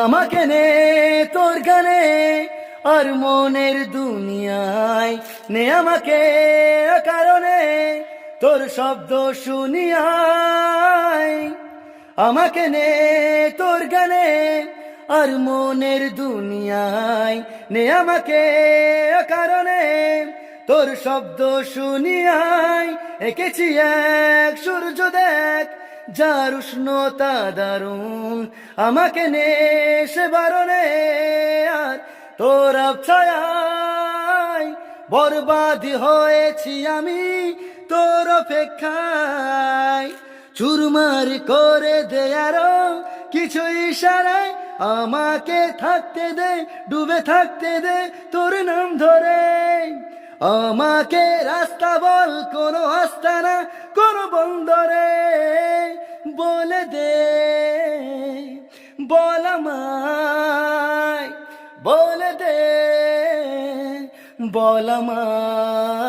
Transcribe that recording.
আমাকে নে তোর গানে আর মনের দুনিয়ায় নে আমাকে কারণে তোর শব্দ শুনিয়াই। আমাকে নে তোর গানে আর মনের দুনিয়ায় নে আমাকে কারণে তোর শব্দ শুনিয়াই। এঁকেছি এক সূর্য দেখ যার উষ্ণতা দারুণ, আমাকে নে সে বারণে আর তোর ছায়ায় বরবাদি হয়েছি আমি তোর অপেক্ষায়। চুরমার করে দে আরো কিছু ইশারায়, আমাকে থাকতে দে, ডুবে থাকতে দে তোর নাম ধরে। আমাকে রাস্তা বল, কোনো আস্তানা কোনো বন্দরে, বলে দে বল আমায়, বলে দে বল আমায়।